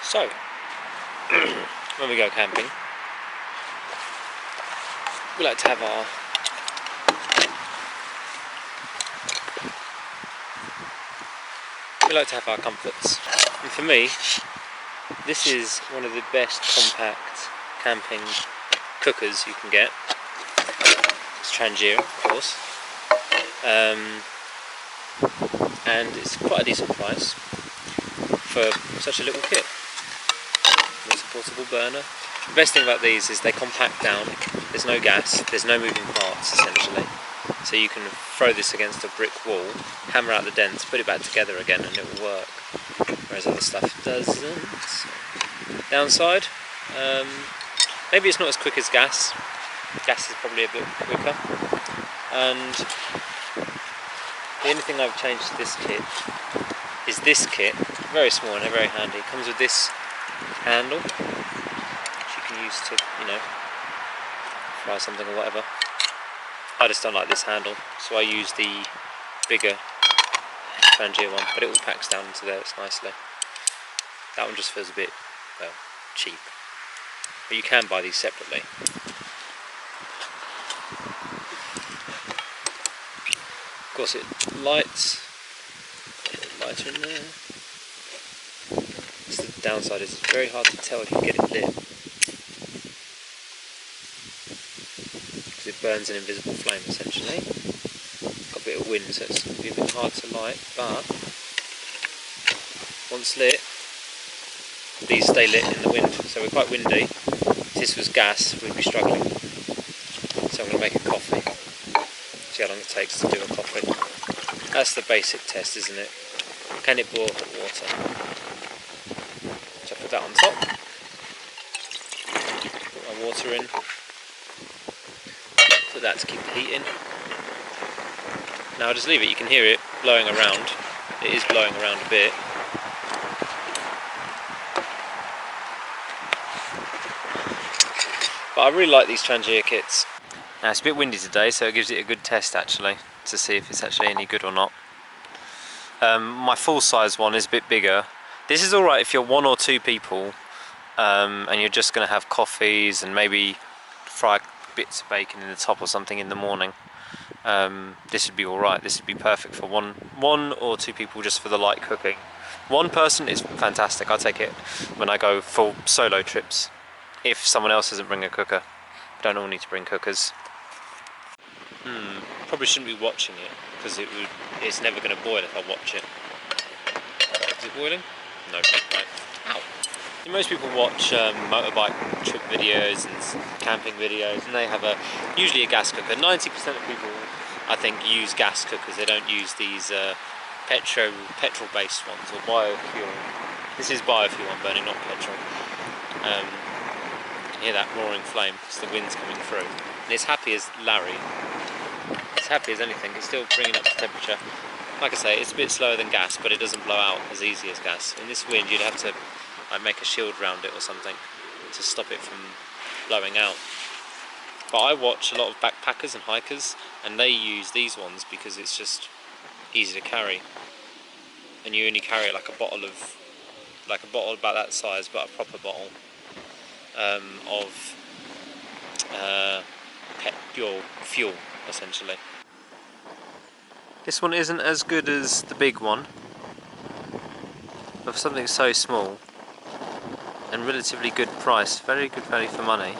So, when we go camping, we like to have our comforts. And for me, this is one of the best compact camping cookers you can get. It's Trangia, of course, and it's quite a decent price for such a little kit. It's a portable burner. The best thing about these is they compact down. There's no gas, there's no moving parts essentially. So you can throw this against a brick wall, hammer out the dents, put it back together again, and it will work. Whereas other stuff doesn't. Downside, maybe it's not as quick as gas. Gas is probably a bit quicker. And the only thing I've changed to this kit is this kit, very small and very handy. It comes with this handle, which you can use to, fry something or whatever. I just don't like this handle, so I use the bigger Trangia one, but it all packs down into there nicely. That one just feels a bit, well, cheap. But you can buy these separately. Of course it lights, a little lighter in there. That's the downside, is it's very hard to tell if you get it lit. Because it burns an invisible flame essentially. Got a bit of wind, so it's going to be a bit hard to light, but once lit, these stay lit in the wind, so we're quite windy. If this was gas, we'd be struggling. So I'm going to make a coffee. See how long it takes to do a coffee. That's the basic test, isn't it? Can it boil hot water? So I put that on top. Put my water in. Put that to keep the heat in. Now I'll just leave it. You can hear it blowing around. It is blowing around a bit. But I really like these Trangia kits. Now it's a bit windy today, so it gives it a good test actually, to see if it's actually any good or not. My full size one is a bit bigger. This is alright if you're one or two people and you're just going to have coffees and maybe fry bits of bacon in the top or something in the morning. This would be alright. This would be perfect for one or two people, just for the light cooking. One person is fantastic. I take it when I go for solo trips. If someone else doesn't bring a cooker. I don't all need to bring cookers. Probably shouldn't be watching it, because it's never going to boil if I watch it. Is it boiling? No. Right. Ow. Most people watch motorbike trip videos and camping videos, and they have usually a gas cooker. 90% of people, I think, use gas cookers. They don't use these petrol-based ones or biofuel. This is biofuel I'm burning, not petrol. You can hear that roaring flame because the wind's coming through. And it's happy as Larry. It's happy as anything. It's still bringing up the temperature. Like I say, it's a bit slower than gas, but it doesn't blow out as easy as gas. In this wind, you'd have to make a shield around it or something to stop it from blowing out. But I watch a lot of backpackers and hikers, and they use these ones because it's just easy to carry. And you only carry like a bottle about that size, but a proper bottle of fuel essentially. This one isn't as good as the big one, but for something so small and relatively good price, very good value for money.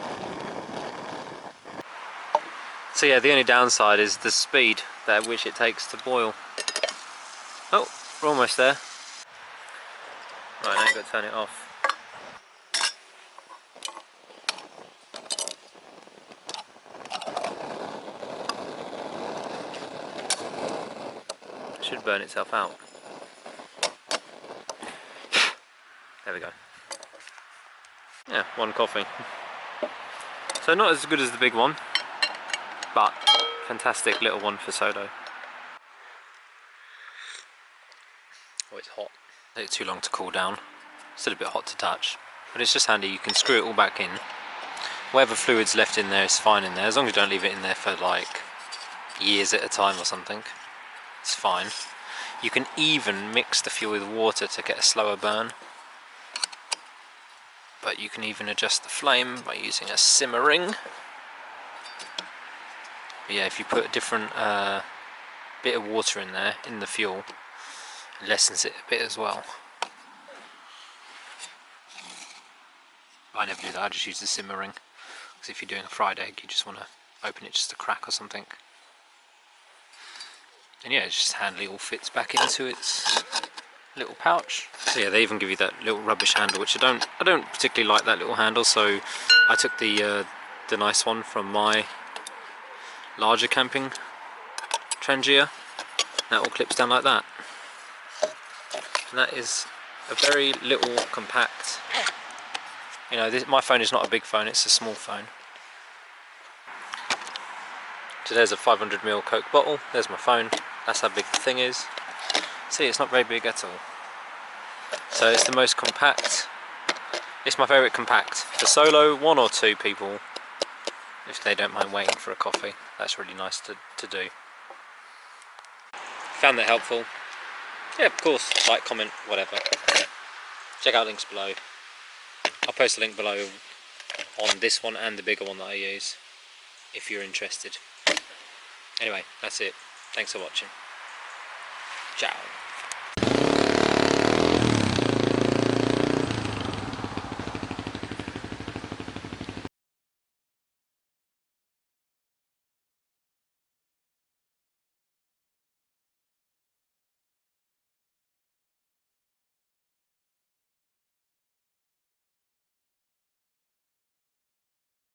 So yeah, the only downside is the speed at which it takes to boil. Oh, we're almost there. Right, now you've got to turn it off. Should burn itself out. There we go. Yeah, one coffee. So not as good as the big one, but fantastic little one for solo. Oh, it's hot. It took too long to cool down. Still a bit hot to touch, but it's just handy. You can screw it all back in. Whatever fluid's left in there is fine in there, as long as you don't leave it in there for like years at a time or something. It's fine. You can even mix the fuel with water to get a slower burn. But you can even adjust the flame by using a simmer ring. But yeah, if you put a different bit of water in there, in the fuel, it lessens it a bit as well. I never do that, I just use the simmer ring. Because if you're doing a fried egg, you just want to open it just a crack or something. And yeah, it's just handy, it all fits back into its little pouch. So yeah, they even give you that little rubbish handle, which I don't particularly like that little handle, so I took the nice one from my larger camping Trangia. That all clips down like that. And that is a very little compact. You know, my phone is not a big phone, it's a small phone. So there's a 500ml Coke bottle, there's my phone, that's how big the thing is. See, it's not very big at all. So it's the most compact, it's my favourite compact. For solo, 1 or 2 people, if they don't mind waiting for a coffee, that's really nice to do. Found that helpful? Yeah, of course, like, comment, whatever. Check out links below. I'll post a link below on this one and the bigger one that I use, if you're interested. Anyway, that's it. Thanks for watching. Ciao.